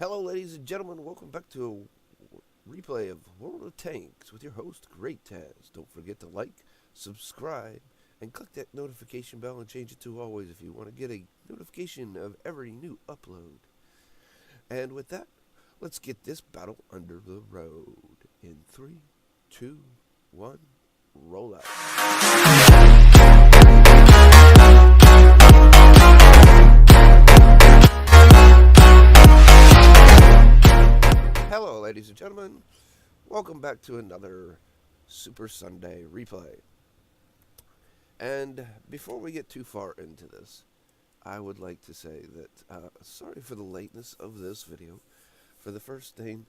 Hello, ladies and gentlemen. Welcome back to a replay of World of Tanks with your host, GreatTaz. Don't forget to like, subscribe, and click that notification bell and change it to always if you want to get a notification of every new upload. And with that, let's get this battle under the road. In 3, 2, 1, roll out. Hello, ladies and gentlemen. Welcome back to another Super Sunday replay. And before we get too far into this, I would like to say that sorry for the lateness of this video. For the first thing,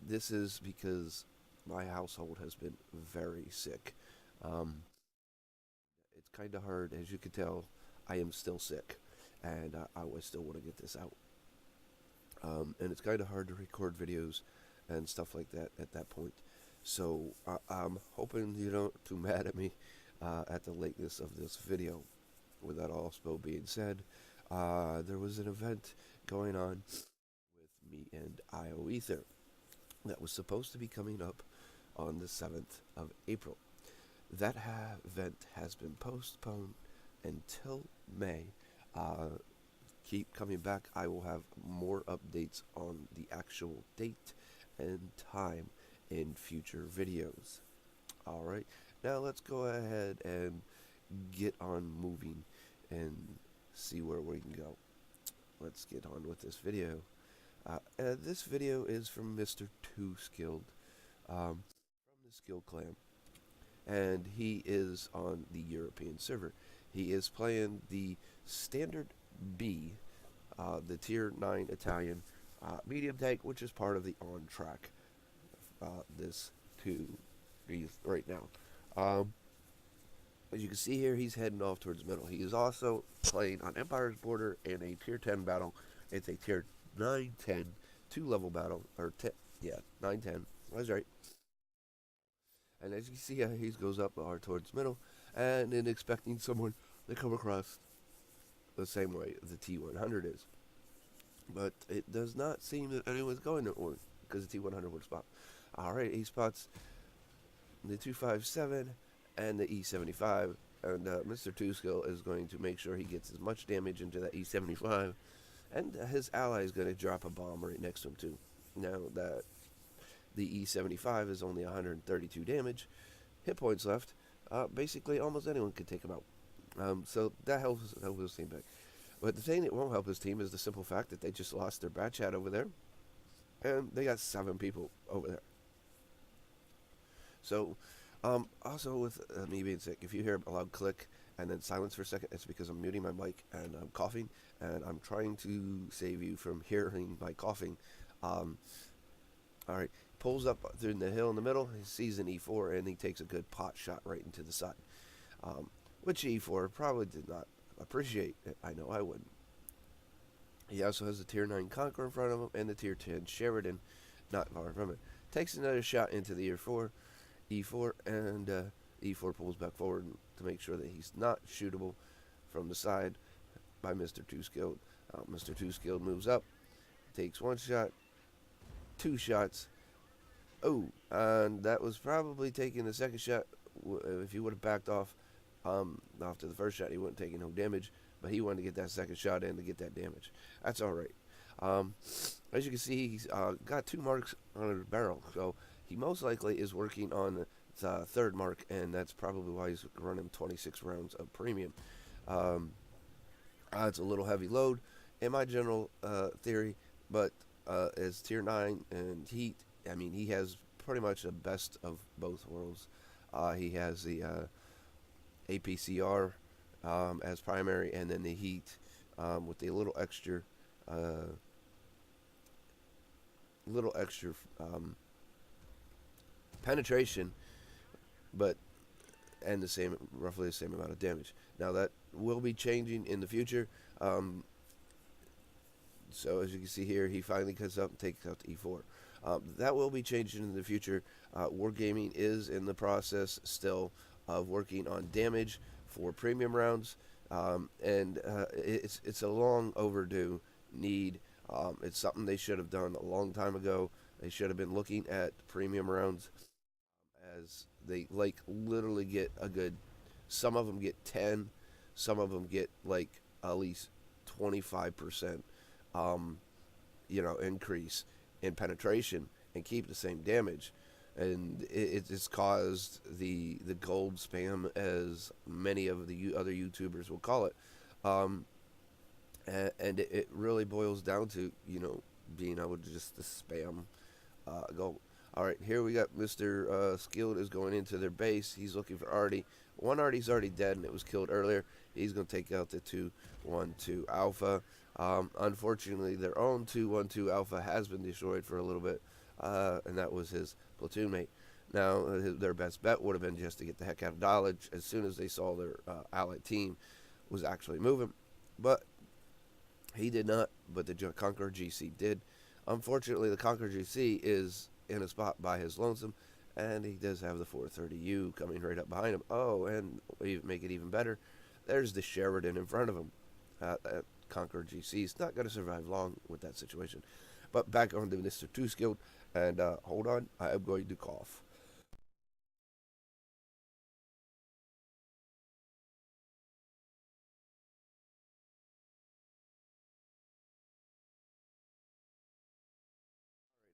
this is because my household has been very sick. Um, it's kind of hard, as you can tell, I am still sick, and I still want to get this out. And it's kind of hard to record videos and stuff like that at that point. So I'm hoping you don't too mad at me at the lateness of this video. With that also being said, there was an event going on with me and IOEther that was supposed to be coming up on the 7th of April. That event has been postponed until May. Keep coming back. I will have more updates on the actual date and time in future videos. Alright, now let's go ahead and get on moving and see where we can go. Let's get on with this video. This video is from Mr. Too Skilled from the Skill Clan, and he is on the European server. He is playing the Standard B, the Tier 9 Italian medium tank, which is part of the on-track this to right now. As you can see here, he's heading off towards the middle. He is also playing on Empire's Border in a Tier 10 battle. It's a Tier 9-10 two-level battle, or 9-10. That's right. And as you can see, he goes up towards the middle, and then expecting someone to come across the same way the T100 is. But it does not seem that anyone's going to, because the T100 would spot. Alright, he spots the 257 and the E75, and Mr. Two Skill is going to make sure he gets as much damage into that E75, and his ally is going to drop a bomb right next to him too. Now that the E75 is only 132 damage, hit points left, basically almost anyone could take him out. So that helps his team back. But the thing that won't help his team is the simple fact that they just lost their bat chat over there, and they got 7 people over there. So, also with me being sick, if you hear a loud click and then silence for a second, it's because I'm muting my mic and I'm coughing, and I'm trying to save you from hearing my coughing. Alright, pulls up through the hill in the middle, he sees an E4, and he takes a good pot shot right into the side. Which E4 probably did not appreciate it. I know I wouldn't. He also has the Tier 9 Conqueror in front of him and the Tier 10 Sheridan not far from it. Takes another shot into the E4, and E4 pulls back forward to make sure that he's not shootable from the side by Mr. Too Skilled. Mr. Too Skilled moves up, takes 1 shot, 2 shots. Oh, and that was probably taking the second shot. If he would have backed off after the first shot, he wouldn't take no damage, but he wanted to get that second shot in to get that damage. That's alright. As you can see, he's got 2 marks on his barrel, so he most likely is working on the 3rd mark, and that's probably why he's running 26 rounds of premium. It's a little heavy load in my general theory, but as Tier 9 and Heat, I mean, he has pretty much the best of both worlds. He has the APCR as primary, and then the Heat with the little extra penetration, but and roughly the same amount of damage. Now that will be changing in the future. So as you can see here, he finally cuts up and takes out the E4. That will be changing in the future. Wargaming is in the process still of working on damage for premium rounds, and it's a long overdue need It's something they should have done a long time ago. They should have been looking at premium rounds, as they like literally get a good. Some of them get 10, some of them get like at least 25%, um, increase in penetration and keep the same damage. And it's caused the gold spam, as many of the other YouTubers will call it. Um, and it really boils down to, being able to just to spam gold. All right, here we got Mr. Skilled is going into their base. He's looking for Artie. One Artie's already dead, and it was killed earlier. He's going to take out the 212 Alpha. Unfortunately, their own 212 Alpha has been destroyed for a little bit, and that was his platoon mate. Now, their best bet would have been just to get the heck out of Dodge as soon as they saw their allied team was actually moving. But he did not, but the Conqueror GC did. Unfortunately, the Conqueror GC is in a spot by his lonesome, and he does have the 430U coming right up behind him. Oh, and make it even better, there's the Sheridan in front of him. That Conqueror GC is not going to survive long with that situation. But back on to Mr. Too Skilled, and hold on, I am going to cough.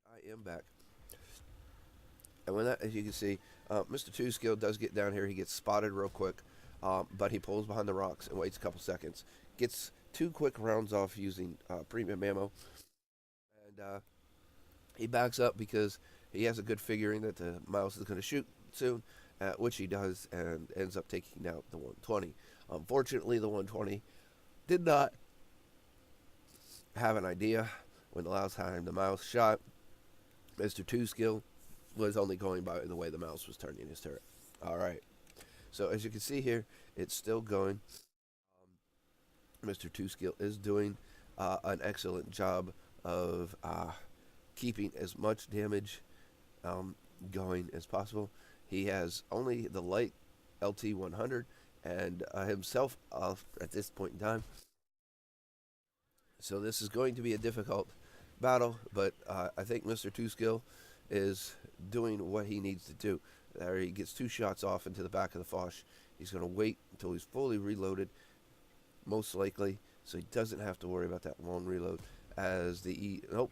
I am back. And when that, as you can see, Mr. Two Skill does get down here. He gets spotted real quick, but he pulls behind the rocks and waits a couple seconds. Gets 2 quick rounds off using premium ammo, and he backs up because he has a good figuring that the mouse is going to shoot soon, which he does, and ends up taking out the 120. Unfortunately, the 120 did not have an idea when the last time the mouse shot. Mr. Two Skill was only going by the way the mouse was turning his turret. Alright, so as you can see here, it's still going. Mr. Two Skill is doing an excellent job of keeping as much damage going as possible. He has only the light LT 100 and himself at this point in time. So this is going to be a difficult battle, but I think Mr. Two Skill is doing what he needs to do. There he gets 2 shots off into the back of the Foch. He's going to wait until he's fully reloaded, most likely, so he doesn't have to worry about that long reload. As the nope,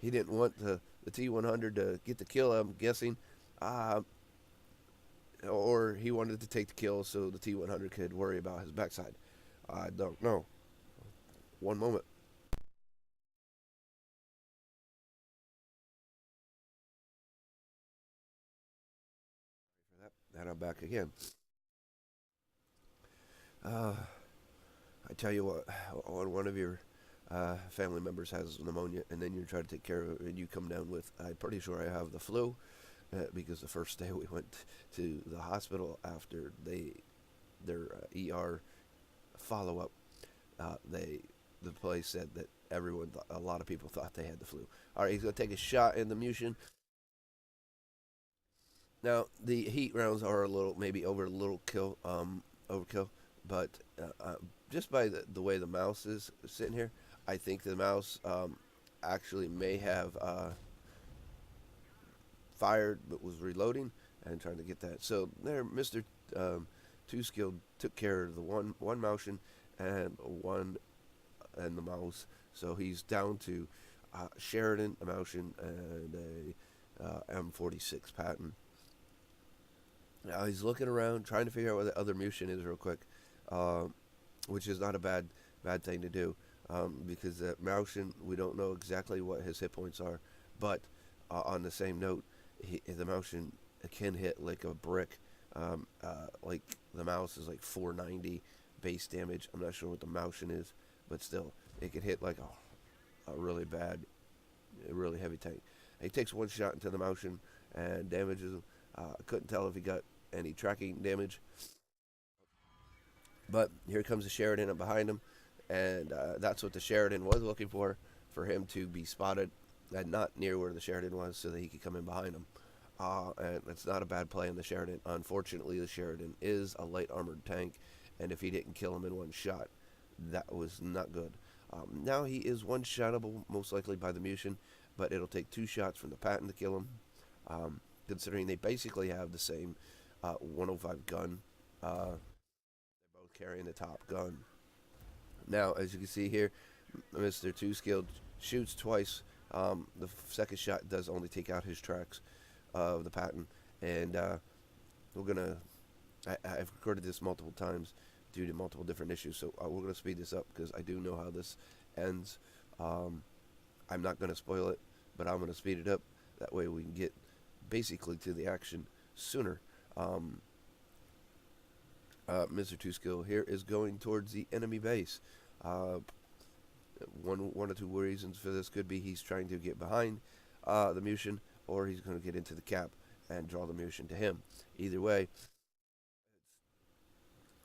he didn't want the T100 to get the kill, I'm guessing, or he wanted to take the kill so the T100 could worry about his backside. I don't know. One moment. And I'm back again. I tell you what, when one of your family members has pneumonia and then you try to take care of it and you come down with, I'm pretty sure I have the flu, because the first day we went to the hospital after their ER follow-up, the place said that a lot of people thought they had the flu. All right, he's going to take a shot in the munition. Now, the heat rounds are maybe overkill, but just by the way the mouse is sitting here, I think the mouse actually may have fired but was reloading and trying to get that. So there, Mr. Two Skilled took care of the one motion and the mouse. So he's down to Sheridan, a motion, and a M46 patent. Now he's looking around, trying to figure out where the other munition is real quick, which is not a bad thing to do, because that motion, we don't know exactly what his hit points are, but on the same note, the motion can hit like a brick. Like the mouse is like 490 base damage. I'm not sure what the motion is, but still, it can hit like a really really heavy tank. He takes 1 shot into the motion and damages him. I couldn't tell if he got any tracking damage. But here comes the Sheridan up behind him, and that's what the Sheridan was looking for him to be spotted and not near where the Sheridan was so that he could come in behind him. And it's not a bad play on the Sheridan. Unfortunately, the Sheridan is a light armored tank, and if he didn't kill him in 1 shot, that was not good. Now he is one-shottable, most likely by the Mution, but it'll take 2 shots from the Patton to kill him, considering they basically have the same 105 gun. They're both carrying the top gun. Now, as you can see here, Mr. Two Skilled shoots twice. The second shot does only take out his tracks of the Patton, and we're gonna. I've recorded this multiple times due to multiple different issues, so we're gonna speed this up because I do know how this ends. I'm not gonna spoil it, but I'm gonna speed it up. That way we can get basically to the action sooner. Mr. Two Skill here is going towards the enemy base. One or two reasons for this could be he's trying to get behind the Mution, or he's going to get into the cap and draw the Mution to him. Either way,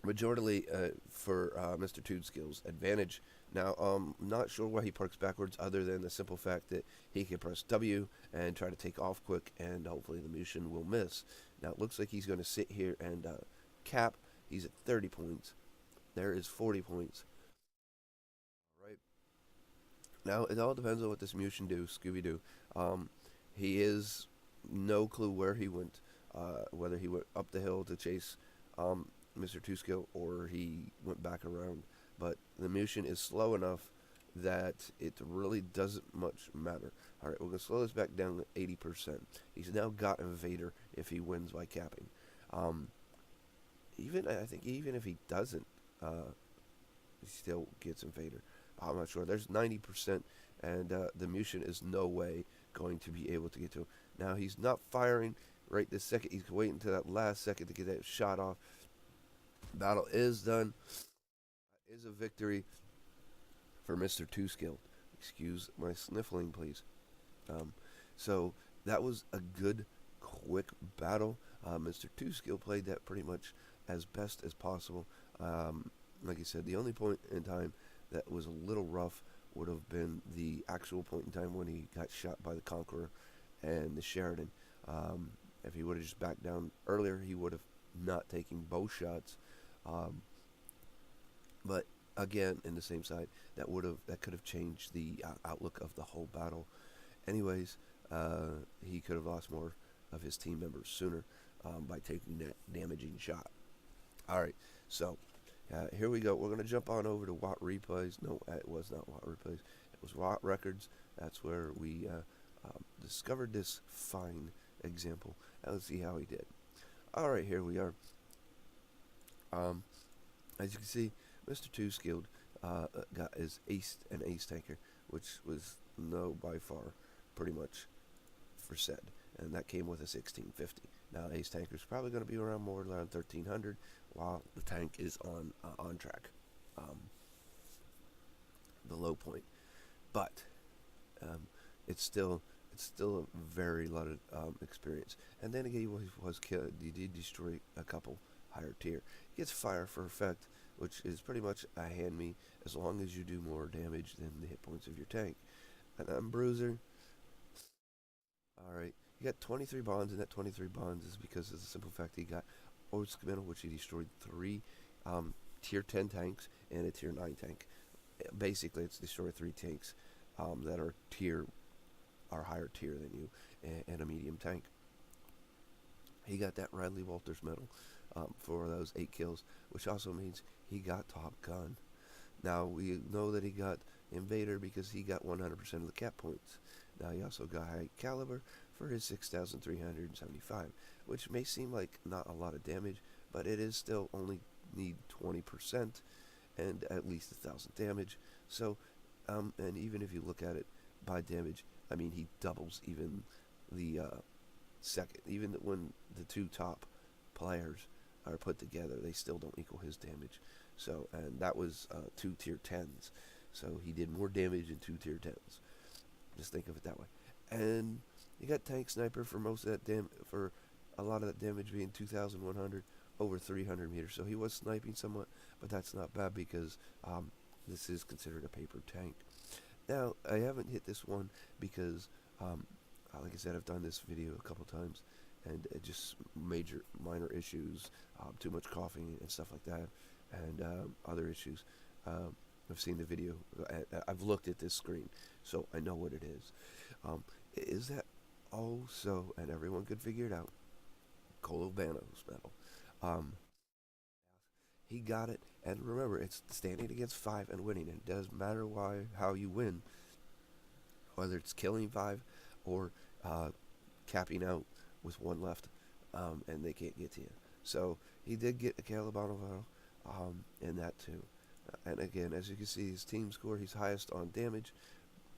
majority for Mr. Two Skill's advantage. Now, not sure why he parks backwards, other than the simple fact that he can press W and try to take off quick, and hopefully the Mution will miss. Now, it looks like he's going to sit here and cap. He's at 30 points. There is 40 points. All right. Now, it all depends on what this Mution do, Scooby-Doo. He is no clue where he went, whether he went up the hill to chase Mr. Two Skill, or he went back around. But the Mution is slow enough that it really doesn't much matter. All right, we're going to slow this back down to 80%. He's now got Invader if he wins by capping. I think even if he doesn't, he still gets Invader. I'm not sure. There's 90%, and the Mution is no way going to be able to get to him. Now, he's not firing right this second. He's waiting until that last second to get that shot off. Battle is done. Is a victory for Mr. Two Skilled. Excuse my sniffling, please. So that was a good, quick battle. Mr. Two Skilled played that pretty much as best as possible. Like I said, the only point in time that was a little rough would have been the actual point in time when he got shot by the Conqueror and the Sheridan. If he would have just backed down earlier, he would have not taken both shots. But again, in the same side, that could have changed the outlook of the whole battle. Anyways, he could have lost more of his team members sooner by taking that damaging shot. All right, so here we go. We're going to jump on over to Watt Replays. No, it was not Watt Replays. It was Watt Records. That's where we discovered this fine example. And let's see how he did. All right, here we are. As you can see, Mr. Two Skilled got his an ace tanker, which was by far pretty much for said, and that came with a 1650. Now, ace tanker is probably going to be around 1300, while the tank is on track, the low point. But it's still a very lot of experience. And then again, he was killed. He did destroy a couple higher tier. He gets fire for effect, which is pretty much a hand me as long as you do more damage than the hit points of your tank. And Bruiser. Alright, he got 23 bonds, and that 23 bonds is because of the simple fact he got Oskin, which he destroyed 3 tier 10 tanks and a tier 9 tank. Basically, it's destroyed 3 tanks that are higher tier than you, and a medium tank. He got that Radley-Walter's medal for those 8 kills, which also means he got Top Gun. Now, we know that he got Invader because he got 100% of the cap points. Now, he also got High Caliber for his 6,375, which may seem like not a lot of damage, but it is still only need 20% and at least 1,000 damage. So, and even if you look at it by damage, I mean, he doubles even the second. Even when the 2 top players are put together, they still don't equal his damage. So, and that was 2 tier 10s. So he did more damage in 2 tier 10s. Just think of it that way. And you got Tank Sniper for most of that for a lot of that damage being 2,100 over 300 meters. So he was sniping somewhat, but that's not bad because this is considered a paper tank. Now, I haven't hit this one because, like I said, I've done this video a couple times, and it just minor issues, too much coughing and stuff like that, and other issues. I've seen the video. I've looked at this screen, so I know what it is. Is that also, and everyone could figure it out, Kolobanov's medal. Um, he got it, and remember, it's standing against 5 and winning. It doesn't matter how you win, whether it's killing 5 or capping out with 1 left, and they can't get to you. So he did get a Kolobanov in that too. And again, as you can see, his team score, he's highest on damage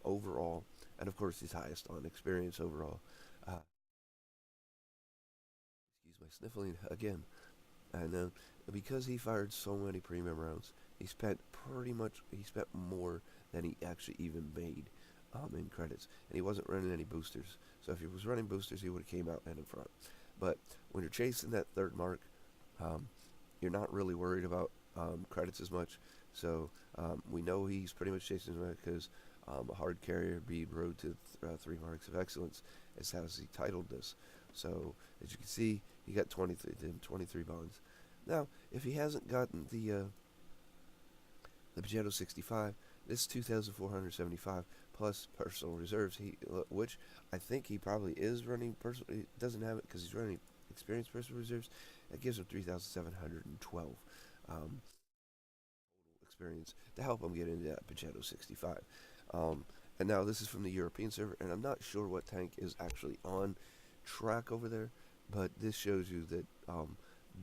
overall, and of course he's highest on experience overall. Excuse my sniffling again. And because he fired so many premium rounds, he spent more than he actually even made in credits. And he wasn't running any boosters. So if he was running boosters, he would have came out and in front. But when you're chasing that 3rd mark, you're not really worried about credits as much. So we know he's pretty much chasing him because a hard carrier bead road to 3 marks of excellence is how he titled this. So as you can see, he got 23 bonds. Now, if he hasn't gotten the Pajero 65, this is 2,475 plus personal reserves. Which I think he probably is running personal. He doesn't have it because he's running experienced personal reserves. That gives him 3,712 experience to help him get into that Pajero 65. And now this is from the European server, and I'm not sure what tank is actually on track over there, but this shows you that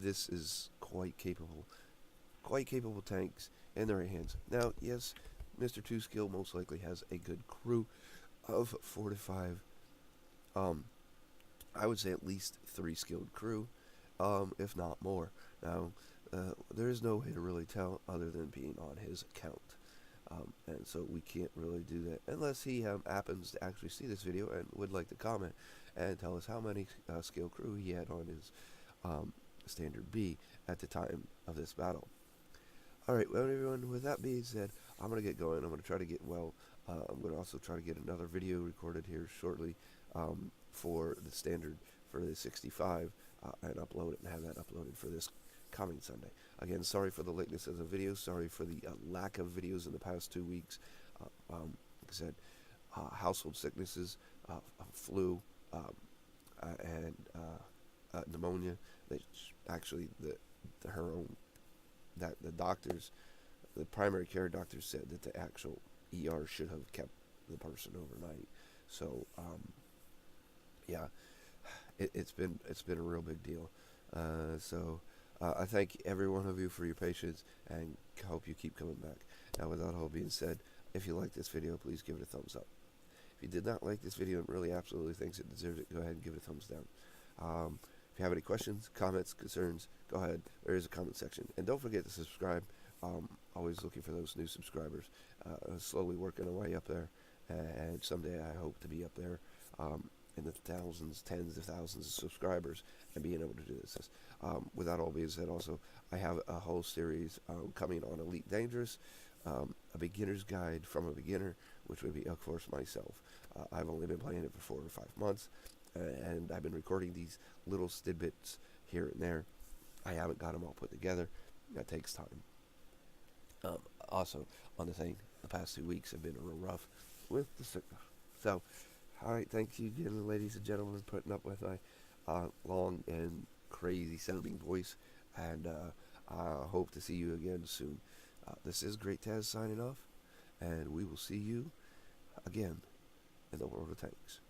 this is quite capable tanks in their hands. Now, yes, Mr. 2 Skill most likely has a good crew of 4 to 5. I would say at least 3 skilled crew, if not more. Now, there is no way to really tell other than being on his account. And so we can't really do that unless he happens to actually see this video and would like to comment and tell us how many skilled crew he had on his Standard B at the time of this battle. Alright, well everyone, with that being said, I'm going to get going. I'm going to try to get well. I'm going to also try to get another video recorded here shortly for the Standard for the 65 and upload it and have that uploaded for this coming Sunday. Again, sorry for the lateness of the video. Sorry for the lack of videos in the past 2 weeks. Like I said, household sicknesses, flu, and pneumonia. That actually the doctors, the primary care doctors said that the actual ER should have kept the person overnight. So yeah, it's been a real big deal. I thank every one of you for your patience and hope you keep coming back. Now, with that all being said, if you like this video, please give it a thumbs up. If you did not like this video and really absolutely thinks it deserves it, go ahead and give it a thumbs down. If you have any questions, comments, concerns, go ahead. There is a comment section. And don't forget to subscribe. Always looking for those new subscribers. Slowly working our way up there. And someday I hope to be up there in the thousands, tens of thousands of subscribers and being able to do this. With that all being said, also, I have a whole series coming on Elite Dangerous, a beginner's guide from a beginner, which would be, of course, myself. I've only been playing it for 4 or 5 months, and I've been recording these little tidbits here and there. I haven't got them all put together. That takes time. Also, on the thing, the past 2 weeks have been real rough with the sickness. So, alright, thank you again, ladies and gentlemen, for putting up with my long and crazy sounding voice, and I hope to see you again soon. This is GreatTaz signing off, and we will see you again in the world of tanks.